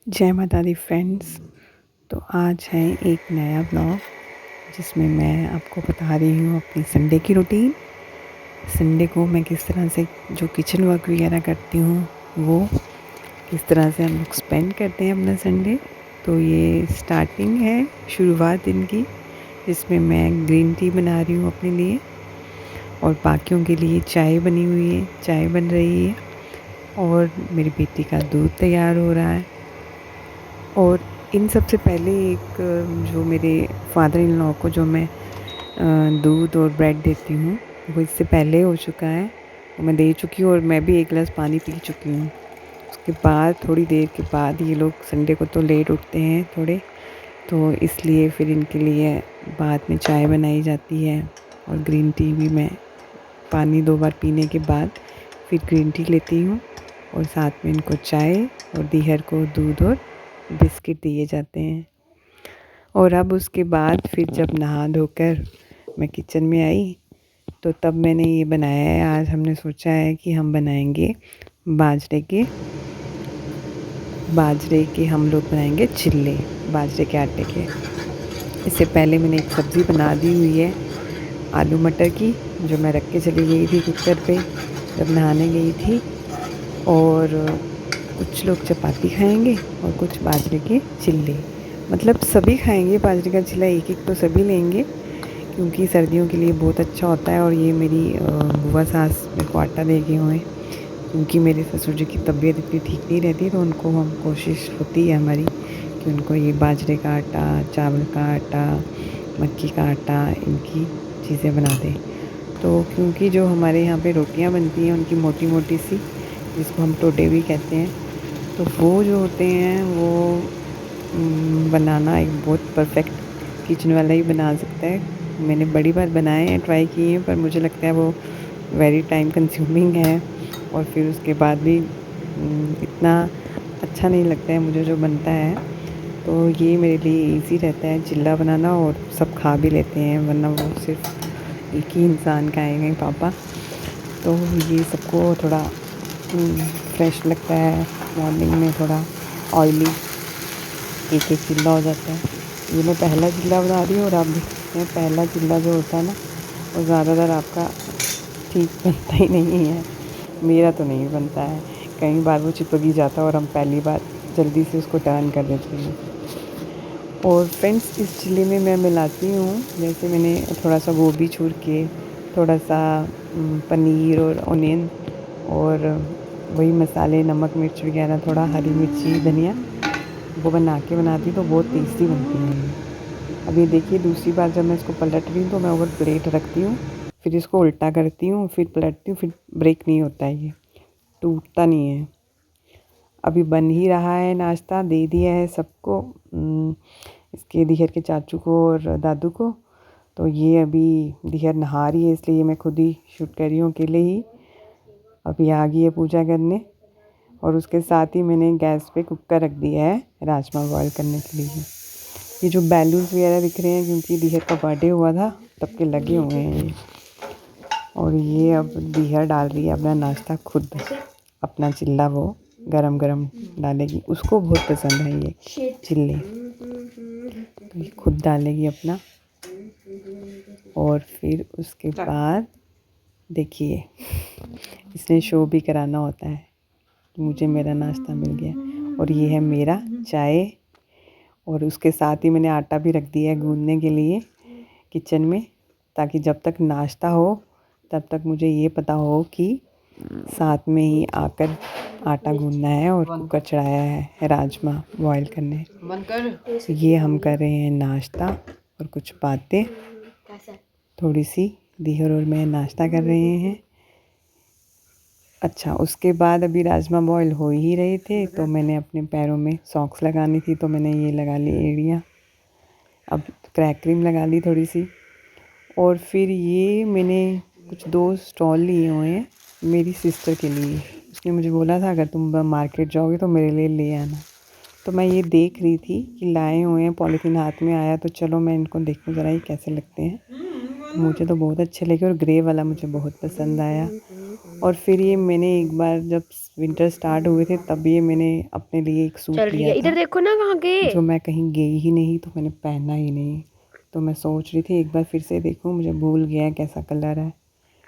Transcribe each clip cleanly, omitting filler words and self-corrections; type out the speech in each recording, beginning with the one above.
जय माता दी फ्रेंड्स। तो आज है एक नया ब्लॉग जिसमें मैं आपको बता रही हूँ अपनी संडे की रूटीन। संडे को मैं किस तरह से जो किचन वर्क वगैरह करती हूँ वो किस तरह से हम लोग स्पेंड करते हैं अपना संडे। तो ये स्टार्टिंग है, शुरुआत दिन की, जिसमें मैं ग्रीन टी बना रही हूँ अपने लिए और बाकियों के लिए चाय बनी हुई है, चाय बन रही है और मेरी बेटी का दूध तैयार हो रहा है। और इन सब से पहले एक जो मेरे फादर इन लॉ को जो मैं दूध और ब्रेड देती हूँ वो इससे पहले हो चुका है, वो मैं दे चुकी हूँ और मैं भी एक गिलास पानी पी चुकी हूँ। उसके बाद थोड़ी देर के बाद ये लोग संडे को तो लेट उठते हैं थोड़े, तो इसलिए फिर इनके लिए बाद में चाय बनाई जाती है और ग्रीन टी भी मैं पानी 2 बार पीने के बाद फिर ग्रीन टी लेती हूँ और साथ में इनको चाय और दीहर को दूध और बिस्किट दिए जाते हैं। और अब उसके बाद फिर जब नहा धोकर मैं किचन में आई तो तब मैंने ये बनाया है। आज हमने सोचा है कि हम बनाएंगे बाजरे के हम लोग बनाएंगे चिल्ले, बाजरे के आटे के। इससे पहले मैंने एक सब्ज़ी बना दी हुई है आलू मटर की, जो मैं रख के चली गई थी कुकर पे जब नहाने गई थी। और कुछ लोग चपाती खाएंगे और कुछ बाजरे के चिल्ले, मतलब सभी खाएंगे बाजरे का चिल्ला, एक एक तो सभी लेंगे क्योंकि सर्दियों के लिए बहुत अच्छा होता है। और ये मेरी बुआ सास मेरे को आटा दे गए हुए हैं क्योंकि मेरे ससुर जी की तबीयत इतनी ठीक नहीं रहती, तो उनको हम कोशिश होती है हमारी कि उनको ये बाजरे का आटा, चावल का आटा, मक्की का आटा, इनकी चीज़ें बना दें। तो क्योंकि जो हमारे यहाँ पे रोटियाँ बनती हैं उनकी मोटी मोटी सी, जिसको हम टोटे भी कहते हैं, तो वो जो होते हैं वो बनाना एक बहुत परफेक्ट किचन वाला ही बना सकता है। मैंने बड़ी बार बनाए हैं, ट्राई किए हैं, पर मुझे लगता है वो वेरी टाइम कंज्यूमिंग है और फिर उसके बाद भी इतना अच्छा नहीं लगता है मुझे जो बनता है। तो ये मेरे लिए इजी रहता है चिल्ला बनाना और सब खा भी लेते हैं, वरना वो सिर्फ एक ही इंसान खाएंगे पापा। तो ये सबको थोड़ा फ्रेश लगता है, मॉर्निंग में थोड़ा ऑयली एक एक चिल्ला हो जाता है। ये मैं पहला चिल्ला बना रही हूँ और आप देख सकते हैं पहला चिल्ला जो होता है ना वो ज़्यादातर आपका ठीक बनता ही नहीं है। मेरा तो नहीं बनता है, कई बार वो चिपक ही जाता है और हम पहली बार जल्दी से उसको टर्न कर देते हैं। और फ्रेंड्स इस चिल्ले में मैं मिलाती हूँ, जैसे मैंने थोड़ा सा गोभी छूर के, थोड़ा सा पनीर और ऑनियन और वही मसाले, नमक मिर्च वगैरह, थोड़ा हरी मिर्ची, धनिया, वो बनाती तो बहुत टेस्टी बनती है ये। अब ये देखिए दूसरी बार जब मैं इसको पलट रही हूँ तो मैं ऊपर प्लेट रखती हूँ, फिर इसको उल्टा करती हूँ, फिर पलटती हूँ, फिर ब्रेक नहीं होता है, ये टूटता नहीं है। अभी बन ही रहा है, नाश्ता दे दिया है सबको, इसके दीहर के चाचू को और दादू को। तो ये अभी दीहर नहा रही है इसलिए मैं खुद ही शूट कर रही हूँ अकेले ही। अभी आ गई है पूजा करने और उसके साथ ही मैंने गैस पे कुकर रख दिया है राजमा बॉईल करने के लिए। ये जो बैलून्स वगैरह दिख रहे हैं क्योंकि दीहर का बर्थडे हुआ था तब के लगे हुए हैं ये। और ये अब दीहर डाल रही है अपना नाश्ता खुद, अपना चिल्ला वो गरम गरम डालेगी, उसको बहुत पसंद है ये चिल्ले, तो ये खुद डालेगी अपना। और फिर उसके बाद देखिए इसने शो भी कराना होता है कि मुझे मेरा नाश्ता मिल गया। और ये है मेरा चाय और उसके साथ ही मैंने आटा भी रख दिया है गूंदने के लिए किचन में, ताकि जब तक नाश्ता हो तब तक मुझे ये पता हो कि साथ में ही आकर आटा गूंदना है और कुकर चढ़ाया है राजमा बॉईल करने। तो ये हम कर रहे हैं नाश्ता और कुछ बातें, थोड़ी सी दीहर और मैं नाश्ता कर रहे हैं। अच्छा, उसके बाद अभी राजमा बॉईल हो ही रहे थे तो मैंने अपने पैरों में सॉक्स लगानी थी तो मैंने ये लगा ली एड़ियाँ, अब क्रैक क्रीम लगा ली थोड़ी सी। और फिर ये मैंने कुछ 2 स्टॉल लिए हुए हैं मेरी सिस्टर के लिए, उसने मुझे बोला था अगर तुम मार्केट जाओगे तो मेरे लिए ले आना। तो मैं ये देख रही थी कि लाए हुए हैं, पॉलीथीन हाथ में आया तो चलो मैं इनको देखूं ज़रा ये कैसे लगते हैं। मुझे तो बहुत अच्छे लगे और ग्रे वाला मुझे बहुत पसंद आया। और फिर ये मैंने एक बार जब विंटर स्टार्ट हुए थे तब ये मैंने अपने लिए एक सूट लिया था। इधर देखो ना कहाँ गए, जो मैं कहीं गई ही नहीं तो मैंने पहना ही नहीं। तो मैं सोच रही थी एक बार फिर से देखूं, मुझे भूल गया कैसा कलर है,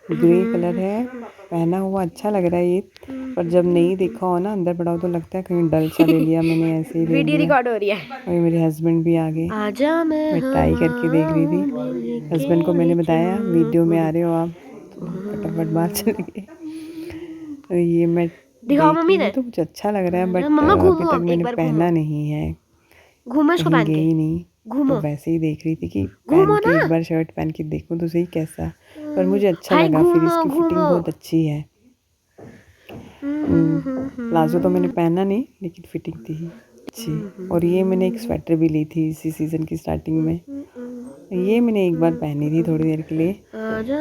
ग्रे कलर है। पहना हुआ अच्छा लग रहा है ये, पर जब नहीं देखा हो ना, अंदर पड़ा हो तो लगता है कहीं डल सा ले लिया मैंने, ऐसे ही ले वीडियो लिया। रिकॉर्ड हो रही है। और मेरे हस्बैंड भी आ गए, आजा मैं ट्राई करके देख रही थी। हस्बैंड को मैंने बताया वीडियो में आ रहे हो आप, तो फटाफट बाहर चले गए। तो ये मैं दिखाओ देख मम्मी रही हूँ ने। तो मुझे अच्छा लग रहा है, बट मम्मा अभी घूमो, तक एक मैंने बार पहना घूमो, नहीं है, घूमो इसको कहीं पहन के, गई नहीं। तो घूमो वैसे ही देख रही थी कि पहन घूमो के ना। एक बार शर्ट पहन के देखूं तो सही कैसा। पर मुझे अच्छा हाय लगा, फिर घूमो इसकी फिटिंग घूमो। बहुत अच्छी है। प्लाजो तो मैंने पहना नहीं, लेकिन फिटिंग थी अच्छी। और ये मैंने एक स्वेटर भी ली थी इसी सीज़न की स्टार्टिंग में, ये मैंने एक बार पहनी थी थोड़ी देर के लिए। आजा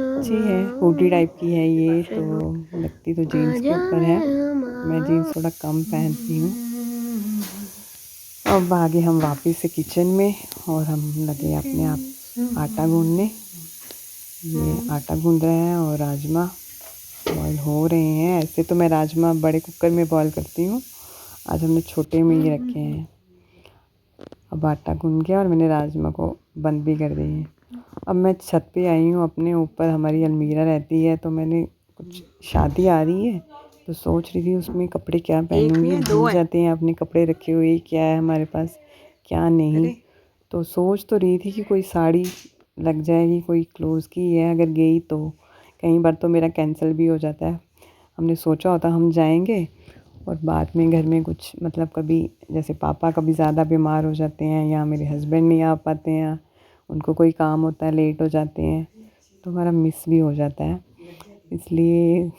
अच्छी है, हुडी टाइप की है ये, तो लगती तो जीन्स के ऊपर है। मैं जीन्स थोड़ा कम पहनती हूँ। अब आगे हम वापस से किचन में, और हम लगे अपने आप आटा गूंदने। ये आटा गूंद रहे हैं और राजमा बॉयल हो रहे हैं। ऐसे तो मैं राजमा बड़े कुकर में बॉयल करती हूँ, आज हमने छोटे में ही रखे हैं। अब आटा गूंद गया और मैंने राजमा को बंद भी कर दिए। अब मैं छत पे आई हूँ अपने ऊपर, हमारी अलमीरा रहती है, तो मैंने कुछ शादी आ रही है तो सोच रही थी उसमें कपड़े क्या पहनूंगी। भूल जाते हैं अपने कपड़े रखे हुए, क्या है हमारे पास क्या नहीं। तो सोच तो रही थी कि कोई साड़ी लग जाएगी, कोई क्लोज की है अगर गई तो। कई बार तो मेरा कैंसिल भी हो जाता है। हमने सोचा होता हम जाएंगे और बाद में घर में कुछ, मतलब कभी जैसे पापा कभी ज़्यादा बीमार हो जाते हैं, या मेरे हस्बैंड नहीं आ पाते हैं, उनको कोई काम होता है, लेट हो जाते हैं, तो हमारा मिस भी हो जाता है। इसलिए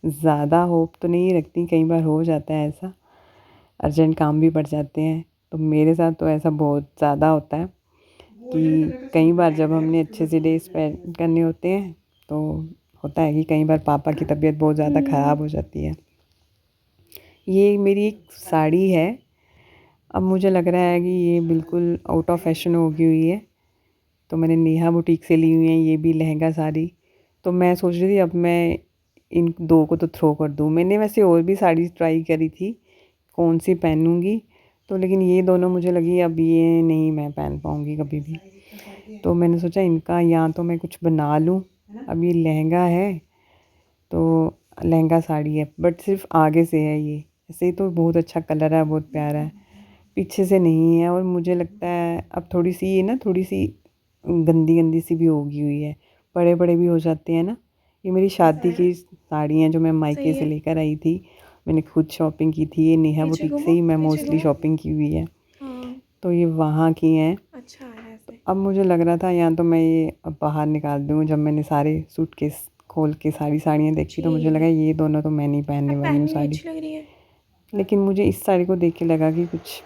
ज़्यादा होप तो नहीं रखती, कई बार हो जाता है ऐसा, अर्जेंट काम भी पड़ जाते हैं। तो मेरे साथ तो ऐसा बहुत ज़्यादा होता है कि कई बार जब हमने अच्छे से डे स्पेंड करने होते हैं तो होता है कि कई बार पापा की तबीयत बहुत ज़्यादा ख़राब हो जाती है। ये मेरी एक साड़ी है, अब मुझे लग रहा है कि ये बिल्कुल आउट ऑफ फैशन हो गई हुई है, तो मैंने नेहा बुटीक से ली हुई है ये भी लहंगा साड़ी। तो मैं सोच रही थी अब मैं इन दो को तो थ्रो कर दूँ। मैंने वैसे और भी साड़ी ट्राई करी थी कौन सी पहनूंगी, तो लेकिन ये दोनों मुझे लगी अब ये नहीं मैं पहन पाऊँगी कभी भी। तो मैंने सोचा इनका या तो मैं कुछ बना लूँ। अब ये लहंगा है, तो लहंगा साड़ी है, बट सिर्फ आगे से है ये। ऐसे तो बहुत अच्छा कलर है, बहुत प्यारा है, पीछे से नहीं है। और मुझे लगता है अब थोड़ी सी ये ना, थोड़ी सी गंदी गंदी सी भी होगी हुई है, बड़े बड़े भी हो जाते हैं ना। ये मेरी शादी की साड़ी हैं जो मैं मायके से लेकर आई थी, मैंने खुद शॉपिंग की थी। ये नेहा बुटीक से ही मैं मोस्टली शॉपिंग की हुई है, तो ये वहाँ की हैं। अच्छा है ऐसे। अब मुझे लग रहा था या तो मैं ये अब बाहर निकाल दूँ। जब मैंने सारे सूटकेस खोल के सारी साड़ियाँ देखी तो मुझे लगा ये दोनों तो मैं नहीं पहनने वाली हूँ साड़ी। लग रही है, लेकिन मुझे इस साड़ी को देख के लगा कि कुछ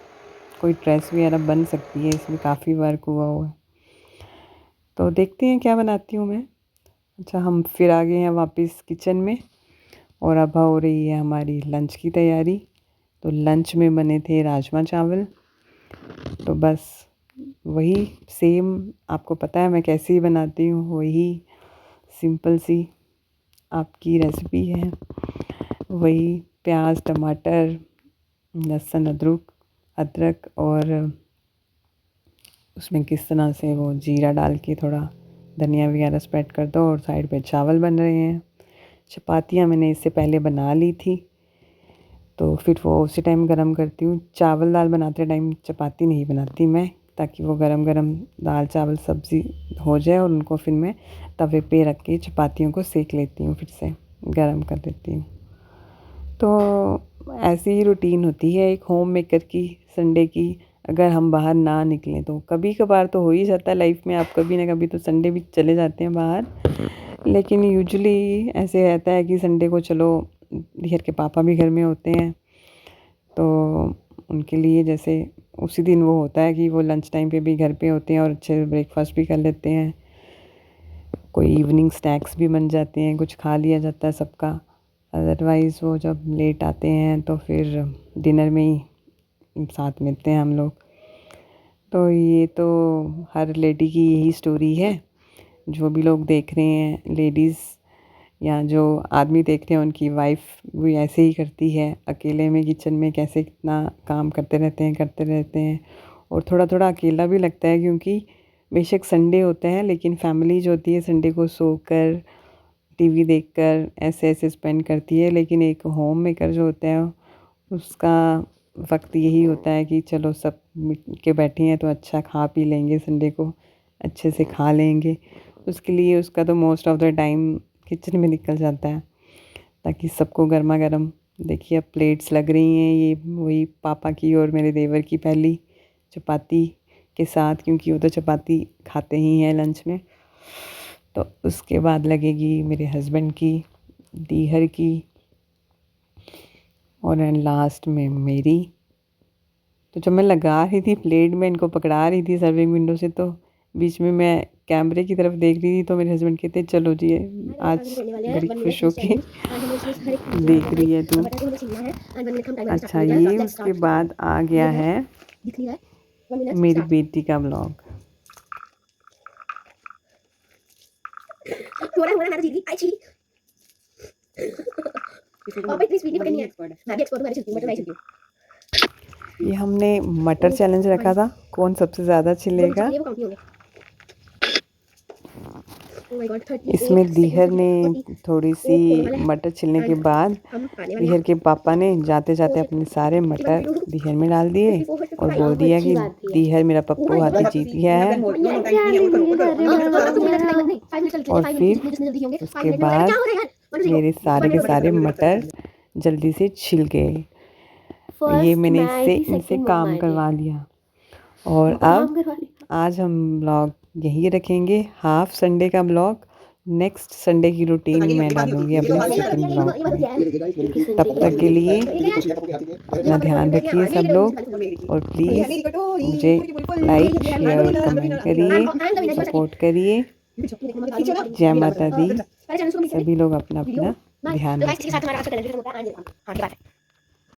कोई ड्रेस वगैरह बन सकती है, इसमें काफ़ी वर्क हुआ हुआ है। तो देखते हैं क्या बनाती हूँ मैं। अच्छा, हम फिर आ गए हैं वापस किचन में, और अब हो रही है हमारी लंच की तैयारी। तो लंच में बने थे राजमा चावल, तो बस वही सेम, आपको पता है मैं कैसे ही बनाती हूँ, वही सिंपल सी आपकी रेसिपी है। वही प्याज टमाटर लहसुन अदरक अदरक और उसमें किस तरह से वो जीरा डाल के थोड़ा धनिया वगैरह स्प्रेड कर दो, और साइड पे चावल बन रहे हैं। चपातियाँ मैंने इससे पहले बना ली थी, तो फिर वो उसी टाइम गरम करती हूँ। चावल दाल बनाते टाइम चपाती नहीं बनाती मैं, ताकि वो गरम गरम दाल चावल सब्ज़ी हो जाए और उनको फिर मैं तवे पे रख के चपातियों को सेक लेती हूँ, फिर से गरम कर देती हूँ। तो ऐसी ही रूटीन होती है एक होम मेकर की संडे की। अगर हम बाहर ना निकलें तो कभी कभार तो हो ही जाता है लाइफ में, आप कभी ना कभी तो संडे भी चले जाते हैं बाहर, लेकिन यूजुअली ऐसे रहता है कि संडे को चलो, धीयर के पापा भी घर में होते हैं, तो उनके लिए जैसे उसी दिन वो होता है कि वो लंच टाइम पे भी घर पे होते हैं और अच्छे ब्रेकफास्ट भी कर लेते हैं। कोई इवनिंग स्नैक्स भी बन जाते हैं, कुछ खा लिया जाता है सबका। अदरवाइज़ वो जब लेट आते हैं तो फिर डिनर में ही साथ मिलते हैं हम लोग। तो ये तो हर लेडी की यही स्टोरी है, जो भी लोग देख रहे हैं लेडीज़ या जो आदमी देख रहे हैं उनकी वाइफ भी ऐसे ही करती है, अकेले में किचन में कैसे कितना काम करते रहते हैं। और थोड़ा थोड़ा अकेला भी लगता है, क्योंकि बेशक संडे होता है लेकिन फैमिली जो होती है संडे को सोकर टीवी देखकर ऐसे ऐसे स्पेंड करती है। लेकिन एक होम मेकर जो होता है उसका वक्त यही होता है कि चलो सब मिल के बैठे हैं तो अच्छा खा पी लेंगे, संडे को अच्छे से खा लेंगे। उसके लिए उसका तो most of the time kitchen में निकल जाता है, ताकि सबको गर्मा गर्म। देखिए अब प्लेट्स लग रही हैं, ये वही पापा की और मेरे देवर की पहली चपाती के साथ, क्योंकि वो तो चपाती खाते ही हैं लंच में। तो उसके बाद लगेगी मेरे हस्बैंड की, दीहर की, और लास्ट में मेरी। तो जब मैं लगा रही थी प्लेट में, इनको पकड़ा रही थी सर्विंग विंडो से, तो बीच में मैं कैमरे की तरफ देख रही थी तो मेरे हस्बैंड कहते चलो जी आज बड़ी खुश होके देख रही है तू। अच्छा, ये उसके बाद आ गया है मेरी बेटी का ब्लॉग। ये हमने मटर चैलेंज रखा था, कौन सबसे ज़्यादा छिलेगा। इसमें दीहर ने थोड़ी सी मटर छिलने के बाद दीहर के पापा ने जाते जाते अपने सारे मटर दीहर में डाल दिए और बोल दिया कि दीहर मेरा पप्पू हाथी जीत गया है। और फिर उसके बाद मेरे सारे के सारे मटर जल्दी से छिल गए। ये मैंने इनसे काम करवा लिया। और अब आज हम ब्लॉग यहीं रखेंगे, हाफ संडे का ब्लॉग। नेक्स्ट संडे की रूटीन मैं डालूंगी अपने सेकंड ब्लॉग में। तब तक के लिए अपना ध्यान रखिए सब लोग, और प्लीज़ मुझे लाइक शेयर और कमेंट करिए, सपोर्ट करिए। जय माता दी। सभी लोग अपना अपना ध्यान रखें।